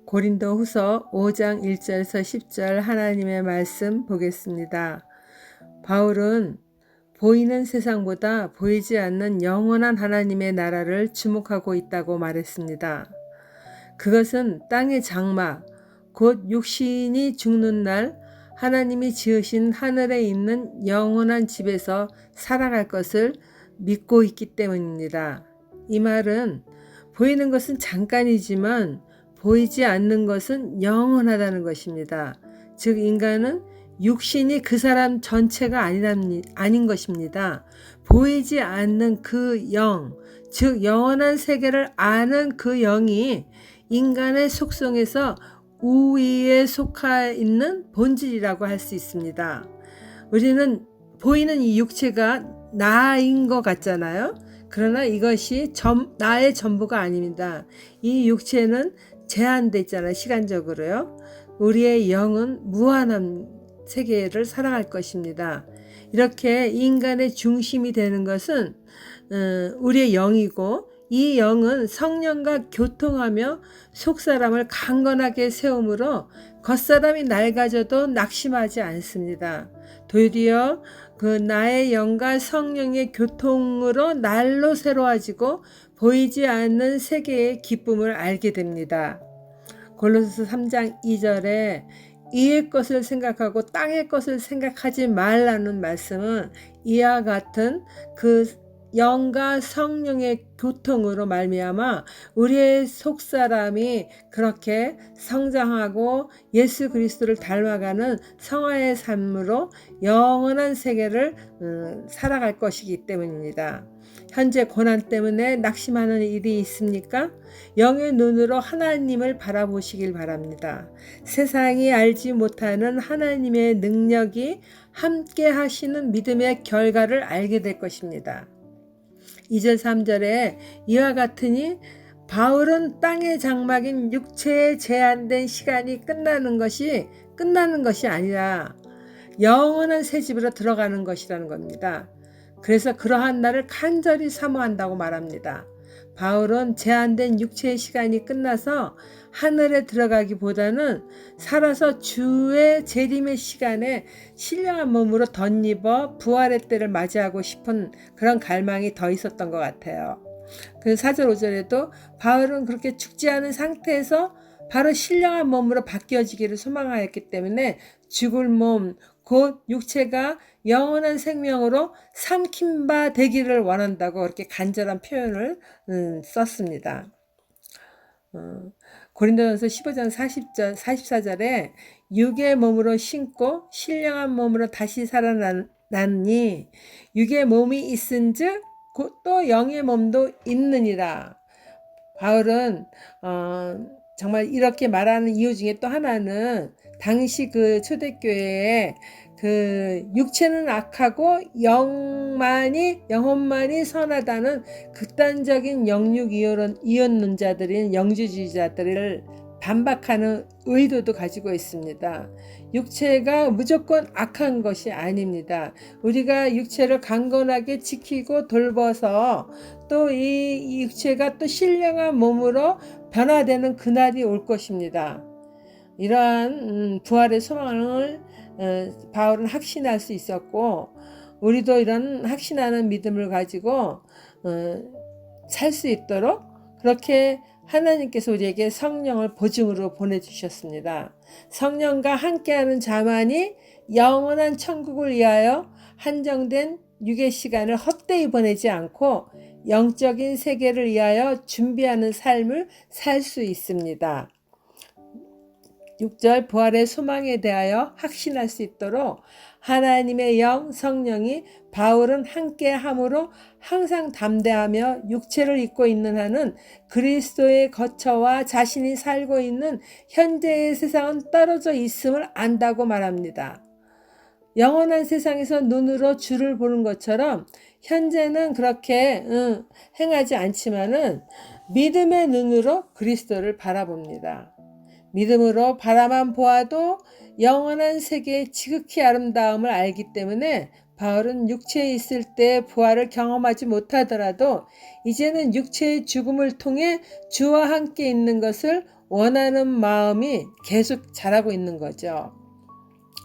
고린도후서 5장 1절에서 10절 하나님의 말씀 보겠습니다. 바울은 보이는 세상보다 보이지 않는 영원한 하나님의 나라를 주목하고 있다고 말했습니다. 그것은 땅의 장막, 곧 육신이 죽는 날 하나님이 지으신 하늘에 있는 영원한 집에서 살아갈 것을 믿고 있기 때문입니다. 이 말은 보이는 것은 잠깐이지만 보이지 않는 것은 영원하다는 것입니다. 즉 인간은 육신이 그 사람 전체가 아닌 것입니다. 보이지 않는 그 영, 즉 영원한 세계를 아는 그 영이 인간의 속성에서 우위에 속해 있는 본질이라고 할 수 있습니다. 우리는 보이는 이 육체가 나인 것 같잖아요. 그러나 이것이 나의 전부가 아닙니다. 이 육체는 제한돼 있잖아요. 시간적으로요. 우리의 영은 무한한 세계를 살아갈 것입니다. 이렇게 인간의 중심이 되는 것은 우리의 영이고, 이 영은 성령과 교통하며 속사람을 강건하게 세우므로 겉사람이 낡아져도 낙심하지 않습니다. 도리어 그 나의 영과 성령의 교통으로 날로 새로워지고 보이지 않는 세계의 기쁨을 알게 됩니다. 골로새서 3장 2절에 이의 것을 생각하고 땅의 것을 생각하지 말라는 말씀은 이와 같은 그 영과 성령의 교통으로 말미암아 우리의 속사람이 그렇게 성장하고 예수 그리스도를 닮아가는 성화의 삶으로 영원한 세계를 살아갈 것이기 때문입니다. 현재 고난 때문에 낙심하는 일이 있습니까? 영의 눈으로 하나님을 바라보시길 바랍니다. 세상이 알지 못하는 하나님의 능력이 함께 하시는 믿음의 결과를 알게 될 것입니다. 2절 3절에 이와 같으니 바울은 땅의 장막인 육체의 제한된 시간이 끝나는 것이 아니라 영원한 새 집으로 들어가는 것이라는 겁니다. 그래서 그러한 날을 간절히 사모한다고 말합니다. 바울은 제한된 육체의 시간이 끝나서 하늘에 들어가기보다는 살아서 주의 재림의 시간에 신령한 몸으로 덧입어 부활의 때를 맞이하고 싶은 그런 갈망이 더 있었던 것 같아요. 그 4절 5절에도 바울은 그렇게 죽지 않은 상태에서 바로 신령한 몸으로 바뀌어지기를 소망하였기 때문에 죽을 몸, 곧 육체가 영원한 생명으로 삼킨 바 되기를 원한다고 그렇게 간절한 표현을 썼습니다. 고린도전서 15장 44절에 육의 몸으로 신고 신령한 몸으로 다시 살아나니 육의 몸이 있은즉 곧 또 영의 몸도 있느니라. 바울은 정말 이렇게 말하는 이유 중에 또 하나는 당시 그 초대교회에 그 육체는 악하고 영혼만이 선하다는 극단적인 영육 이혼론자들인 영주주의자들을 반박하는 의도도 가지고 있습니다. 육체가 무조건 악한 것이 아닙니다. 우리가 육체를 강건하게 지키고 돌봐서 또 이 육체가 또 신령한 몸으로 변화되는 그날이 올 것입니다. 이러한 부활의 소망을 바울은 확신할 수 있었고, 우리도 이런 확신하는 믿음을 가지고 살 수 있도록 그렇게 하나님께서 우리에게 성령을 보증으로 보내주셨습니다. 성령과 함께하는 자만이 영원한 천국을 위하여 한정된 육의 시간을 헛되이 보내지 않고 영적인 세계를 위하여 준비하는 삶을 살 수 있습니다. 6절 부활의 소망에 대하여 확신할 수 있도록 하나님의 영 성령이 바울은 함께 함으로 항상 담대하며 육체를 입고 있는 한은 그리스도의 거처와 자신이 살고 있는 현재의 세상은 떨어져 있음을 안다고 말합니다. 영원한 세상에서 눈으로 주를 보는 것처럼 현재는 그렇게 행하지 않지만은 믿음의 눈으로 그리스도를 바라봅니다. 믿음으로 바라만 보아도 영원한 세계의 지극히 아름다움을 알기 때문에 바울은 육체에 있을 때 부활을 경험하지 못하더라도 이제는 육체의 죽음을 통해 주와 함께 있는 것을 원하는 마음이 계속 자라고 있는 거죠.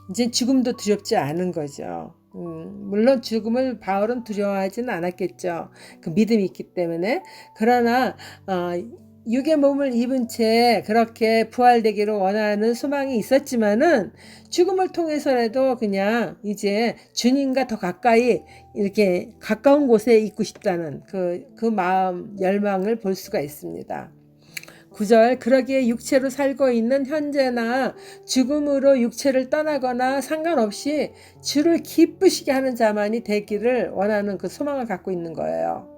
이제 죽음도 두렵지 않은 거죠. 물론 죽음을 바울은 두려워하지는 않았겠죠. 그 믿음이 있기 때문에. 그러나 육의 몸을 입은 채 그렇게 부활되기를 원하는 소망이 있었지만은 죽음을 통해서라도 그냥 이제 주님과 더 가까이 이렇게 가까운 곳에 있고 싶다는 그 마음, 열망을 볼 수가 있습니다. 9절 그러기에 육체로 살고 있는 현재나 죽음으로 육체를 떠나거나 상관없이 주를 기쁘시게 하는 자만이 되기를 원하는 그 소망을 갖고 있는 거예요.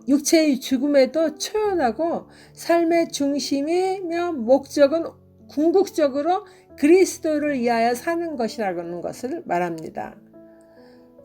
육체의 죽음에도 초연하고 삶의 중심이며 목적은 궁극적으로 그리스도를 위하여 사는 것이라는 것을 말합니다.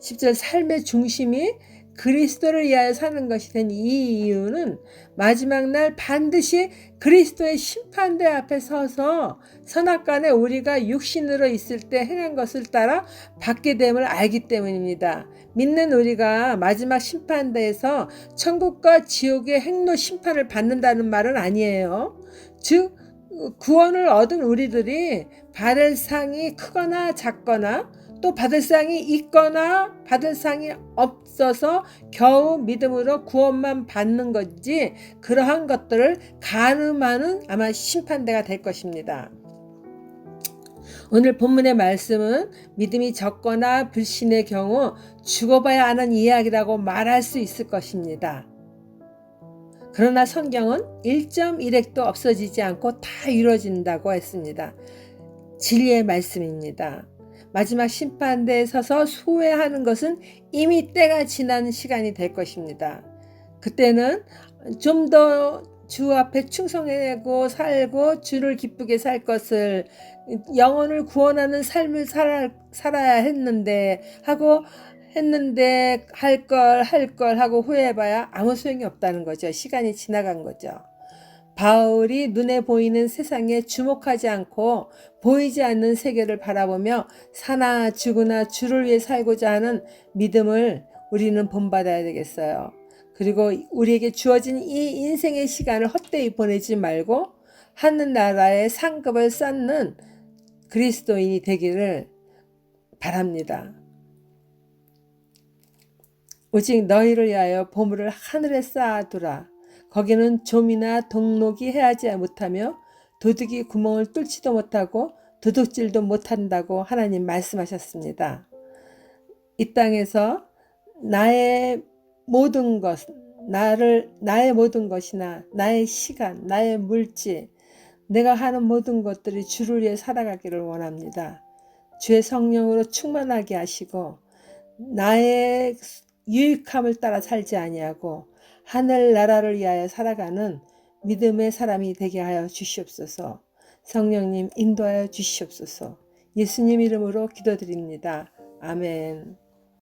10절 삶의 중심이 그리스도를 위하여 사는 것이 된 이 이유는 마지막 날 반드시 그리스도의 심판대 앞에 서서 선악간에 우리가 육신으로 있을 때 행한 것을 따라 받게 됨을 알기 때문입니다. 믿는 우리가 마지막 심판대에서 천국과 지옥의 행로 심판을 받는다는 말은 아니에요. 즉 구원을 얻은 우리들이 받을 상이 크거나 작거나 또 받을 상이 있거나 받을 상이 없어서 겨우 믿음으로 구원만 받는 거지 그러한 것들을 가늠하는 아마 심판대가 될 것입니다. 오늘 본문의 말씀은 믿음이 적거나 불신의 경우 죽어봐야 하는 이야기라고 말할 수 있을 것입니다. 그러나 성경은 1.1핵도 없어지지 않고 다 이루어진다고 했습니다. 진리의 말씀입니다. 마지막 심판대에 서서 소회하는 것은 이미 때가 지난 시간이 될 것입니다. 그때는 좀 더 주 앞에 충성하고 살고 주를 기쁘게 살 것을 영혼을 구원하는 삶을 살아야 했는데 할 걸 하고 후회해봐야 아무 소용이 없다는 거죠. 시간이 지나간 거죠. 바울이 눈에 보이는 세상에 주목하지 않고 보이지 않는 세계를 바라보며 사나 죽으나 주를 위해 살고자 하는 믿음을 우리는 본받아야 되겠어요. 그리고 우리에게 주어진 이 인생의 시간을 헛되이 보내지 말고 하늘나라의 상급을 쌓는 그리스도인이 되기를 바랍니다. 오직 너희를 위하여 보물을 하늘에 쌓아두라. 거기는 좀이나 동록이 해하지 못하며 도둑이 구멍을 뚫지도 못하고 도둑질도 못한다고 하나님 말씀하셨습니다. 이 땅에서 나의 모든 것이나 나의 시간, 나의 물질, 내가 하는 모든 것들이 주를 위해 살아가기를 원합니다. 주의 성령으로 충만하게 하시고 나의 유익함을 따라 살지 아니하고 하늘나라를 위하여 살아가는 믿음의 사람이 되게 하여 주시옵소서. 성령님 인도하여 주시옵소서. 예수님 이름으로 기도드립니다. 아멘.